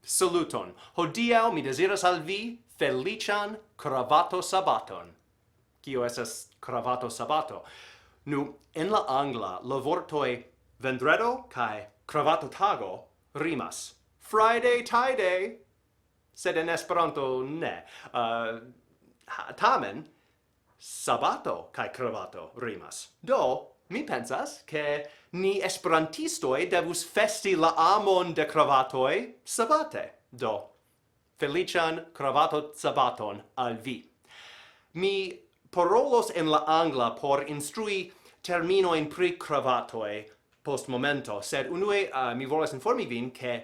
Saluton. Hodiaŭ mi deziras al vi Feliĉan Kravato-Sabaton. Kio estas Kravato-Sabato? Nu, en la angla, la vortoj vendredo kaj kravato-tago rimas. Friday, tie-day, sed en Esperanto ne. Tamen, sabato kaj kravato rimas. Do, mi pensas ke ni esperantistoj devus festi la amon de kravatoj sabate. Do, Feliĉan Kravato-Sabaton al vi. Mi parolos en la angla por instrui terminoin pri kravatoj post momento, sed unue mi volas informi vin ke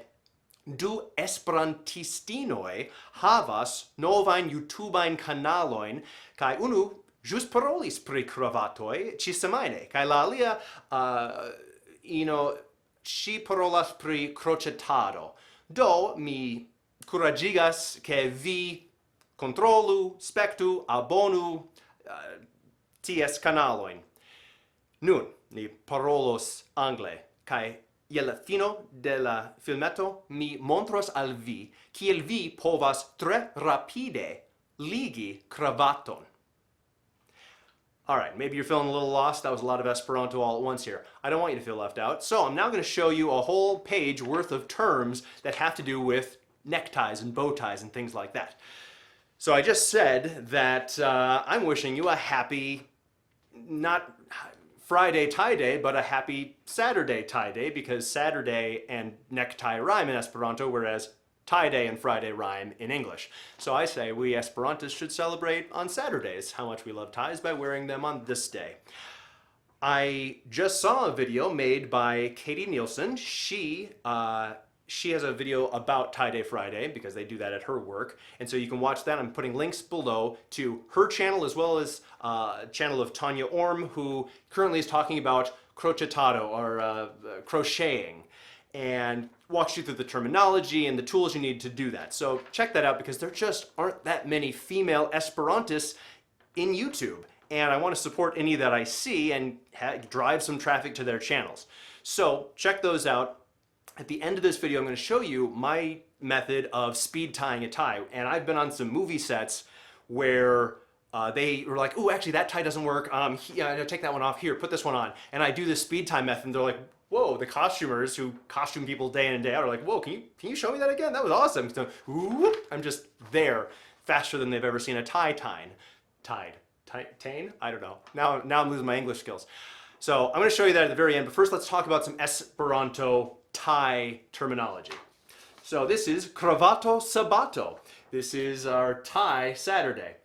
du esperantistinoj havas novajn YouTubeajn kanalojn, kaj unu ĵus parolis pri kravatoj ĉisemajne, kaj la alia ŝi parolas pri kroĉetado. Do mi kuraĝigas ke vi kontrolu, spektu, abonu ties kanalojn. Nun, ni parolos angle, kaj je la fino de la filmeto mi montros al vi kiel vi povas tre rapide ligi kravaton. All right, maybe you're feeling a little lost. That was a lot of Esperanto all at once here. I don't want you to feel left out. So I'm now going to show you a whole page worth of terms that have to do with neckties and bow ties and things like that. So I just said that I'm wishing you a happy, not Friday tie day, but a happy Saturday tie day, because Saturday and necktie rhyme in Esperanto, whereas tie day and Friday rhyme in English. So I say we Esperantists should celebrate on Saturdays how much we love ties by wearing them on this day. I just saw a video made by Katie Nielsen. She has a video about Tie Day Friday because they do that at her work. And so you can watch that. I'm putting links below to her channel as well as a channel of Tanya Orm, who currently is talking about crochetado or crocheting, and walks you through the terminology and the tools you need to do that. So check that out because there just aren't that many female Esperantists in YouTube. And I want to support any that I see and drive some traffic to their channels. So check those out. At the end of this video, I'm going to show you my method of speed tying a tie. And I've been on some movie sets where they were like, "Oh, actually that tie doesn't work. Take that one off. Here, put this one on." And I do this speed tie method and they're like, "Whoa," the costumers who costume people day in and day out are like, "Whoa, can you show me that again? That was awesome." So, I'm just there faster than they've ever seen a tie tied. Tane? I don't know. Now I'm losing my English skills. So I'm going to show you that at the very end, but first let's talk about some Esperanto tie terminology. So this is Kravato-Sabaton. This is our tie Saturday.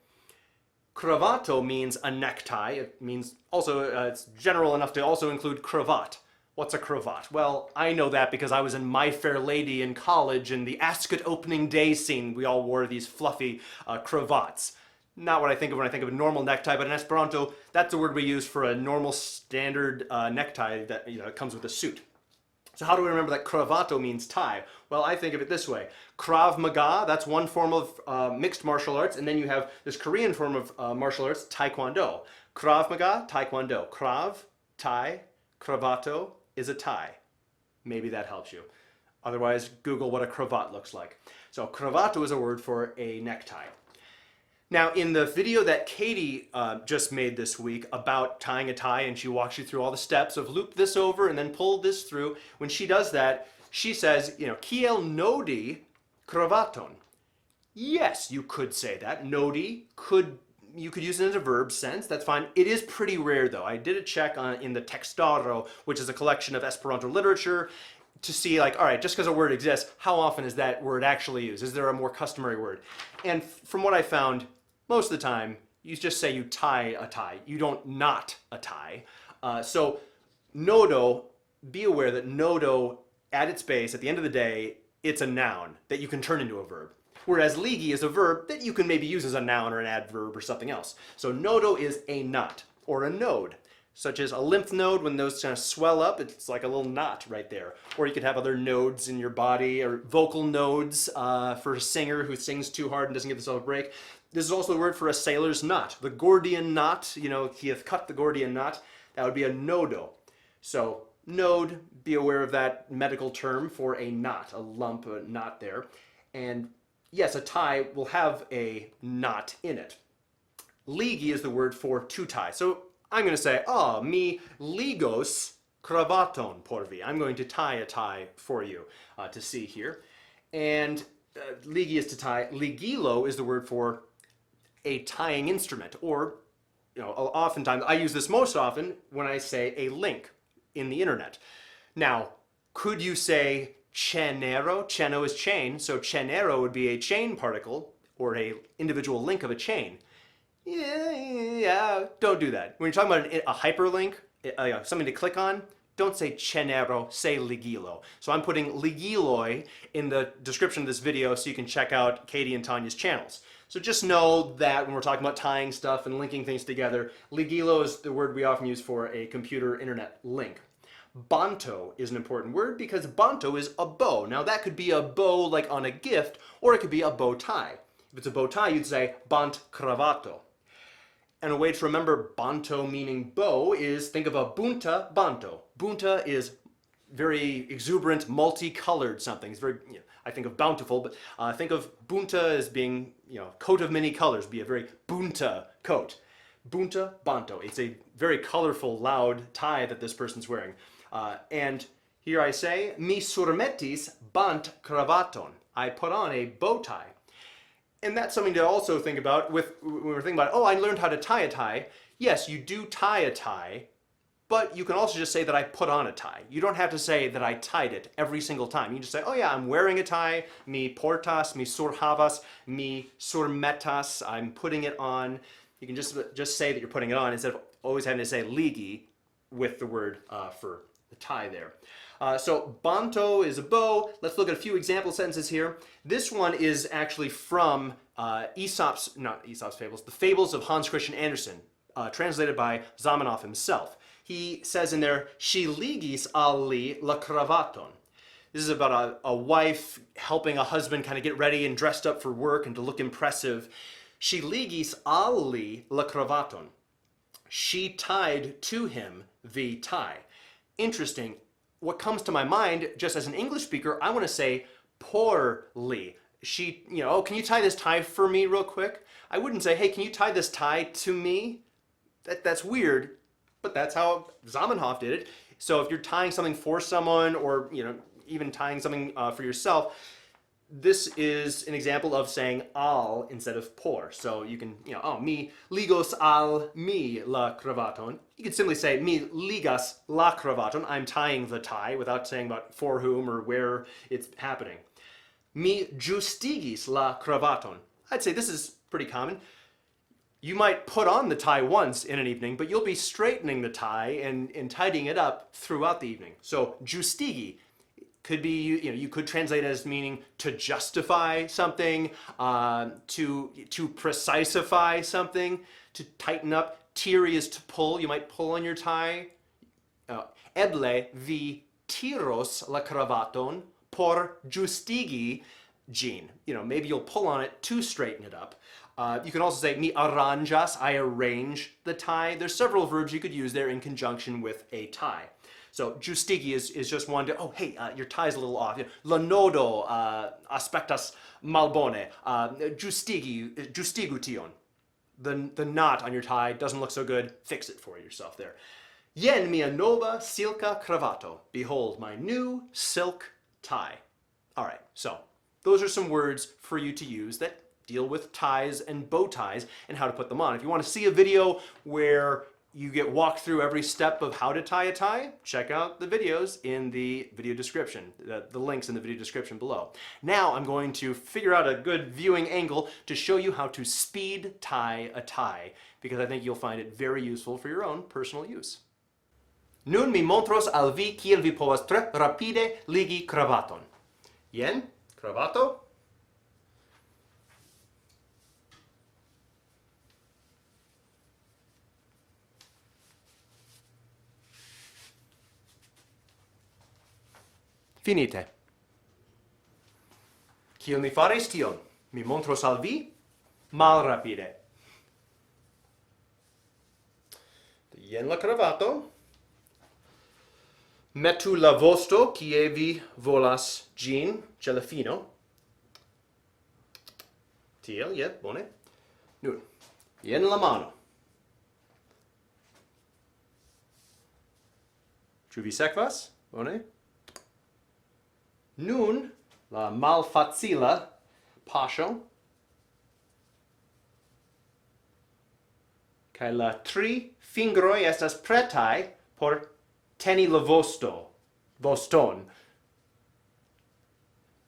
Kravato means a necktie. It means also, it's general enough to also include cravat. What's a cravat? Well, I know that because I was in My Fair Lady in college, and the Ask It opening day scene, we all wore these fluffy cravats. Not what I think of when I think of a normal necktie, but in Esperanto, that's the word we use for a normal standard necktie that comes with a suit. So how do we remember that kravato means tie? Well, I think of it this way. Krav Maga, that's one form of mixed martial arts, and then you have this Korean form of martial arts, Taekwondo. Krav Maga, Taekwondo. Krav, tie, kravato is a tie. Maybe that helps you. Otherwise, Google what a cravat looks like. So kravato is a word for a necktie. Now, in the video that Katie just made this week about tying a tie, and she walks you through all the steps of loop this over and then pull this through, when she does that, she says, kiel nodi kravaton. Yes, you could say that. Nodi, you could use it as a verb sense. That's fine. It is pretty rare, though. I did a check in the Textaro, which is a collection of Esperanto literature, to see, all right, just because a word exists, how often is that word actually used? Is there a more customary word? And from what I found, most of the time, you just say you tie a tie. You don't knot a tie. So nodo, be aware that nodo, at its base, at the end of the day, it's a noun that you can turn into a verb. Whereas ligi is a verb that you can maybe use as a noun or an adverb or something else. So nodo is a knot or a node, such as a lymph node. When those kind of swell up, it's like a little knot right there. Or you could have other nodes in your body, or vocal nodes for a singer who sings too hard and doesn't give themselves a break. This is also the word for a sailor's knot. The Gordian knot, he hath cut the Gordian knot. That would be a nodo. So Node, be aware of that medical term for a knot, a lump, a knot there. And yes, a tie will have a knot in it. Ligi is the word for to tie. So I'm going to say, mi ligos kravaton por vi. I'm going to tie a tie for you to see here. And ligi is to tie. Ligilo is the word for a tying instrument, or oftentimes, I use this most often when I say a link in the internet. Now, could you say ĉenero? Ĉeno is chain, so ĉenero would be a chain particle, or a individual link of a chain. Yeah, don't do that. When you're talking about a hyperlink, something to click on, don't say ĉenero, say ligilo. So I'm putting ligiloi in the description of this video so you can check out Katie and Tanya's channels. So just know that when we're talking about tying stuff and linking things together, ligilo is the word we often use for a computer internet link. Banto is an important word because banto is a bow. Now that could be a bow like on a gift, or it could be a bow tie. If it's a bow tie, you'd say bantkravato. And a way to remember banto meaning bow is think of a bunta, banto. Bunta is very exuberant, multicolored something. It's very, I think of bountiful, but think of bunta as being, coat of many colors, be a very bunta coat. Bunta, banto. It's a very colorful, loud tie that this person's wearing. And here I say, mi surmetis bantkravaton. I put on a bow tie. And that's something to also think about when we're thinking about, I learned how to tie a tie. Yes, you do tie a tie, but you can also just say that I put on a tie. You don't have to say that I tied it every single time. You just say, I'm wearing a tie, mi portas, mi surhavas, mi surmetas, I'm putting it on. You can just say that you're putting it on instead of always having to say ligi with the word for the tie there. So banto is a bow. Let's look at a few example sentences here. This one is actually from not Aesop's Fables, the Fables of Hans Christian Andersen, translated by Zamenhof himself. He says in there, "She ligis al li la kravaton." This is about a wife helping a husband kind of get ready and dressed up for work and to look impressive. "She ligis al li la kravaton." She tied to him the tie. Interesting. What comes to my mind, just as an English speaker, I want to say por li. She, can you tie this tie for me real quick? I wouldn't say, hey, can you tie this tie to me? That's weird, but that's how Zamenhof did it. So if you're tying something for someone, or even tying something for yourself, this is an example of saying al instead of por. So you can, mi ligos al mi la kravaton. You could simply say mi ligas la kravaton. I'm tying the tie without saying about for whom or where it's happening. Mi ĝustigis la kravaton. I'd say this is pretty common. You might put on the tie once in an evening, but you'll be straightening the tie and tidying it up throughout the evening. So ĝustigi could be, you could translate it as meaning to justify something, to precisify something, to tighten up. Tiri is to pull. You might pull on your tie. Eble vi tiros la kravaton por ĝustigi ĝin. Maybe you'll pull on it to straighten it up. You can also say mi aranĝas, I arrange the tie. There's several verbs you could use there in conjunction with a tie. So ĝustigi is just one to, your tie's a little off. La nodo aspektas malbone. Ĝustigu tion. The knot on your tie doesn't look so good. Fix it for yourself there. Jen mia nova silka kravato. Behold my new silk tie. All right, so those are some words for you to use that deal with ties and bow ties and how to put them on. If you want to see a video where you get walked through every step of how to tie a tie, check out the videos in the video description, the links in the video description below. Now I'm going to figure out a good viewing angle to show you how to speed tie a tie, because I think you'll find it very useful for your own personal use. Nun mi montros al vi kiel vi povas tre rapide ligi kravaton. Jen, kravato. Finite. Kiel mi faris tion? Mi montros al vi malrapide. Jen la kravato. Metu la vosto kie vi volas gin ĉe la fino. Tiel, bone. Nun, jen la mano. Ĉu vi sekvas? Bone. Nun, la malfacila paŝo. Kaj la 3 fingroj estas pretaj por teni la voston.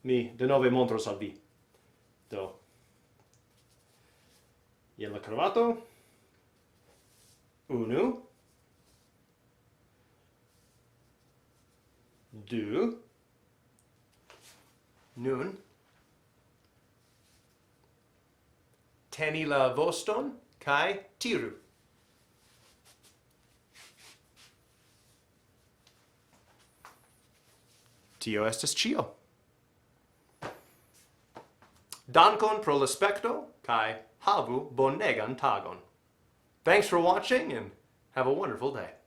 Mi denove montros al vi. Do, jen la kravato. 1, 2. Nun, teni la voston kaj tiru. Tio estas ĉio. Dankon pro la spekto kaj havu bonegan tagon. Thanks for watching and have a wonderful day.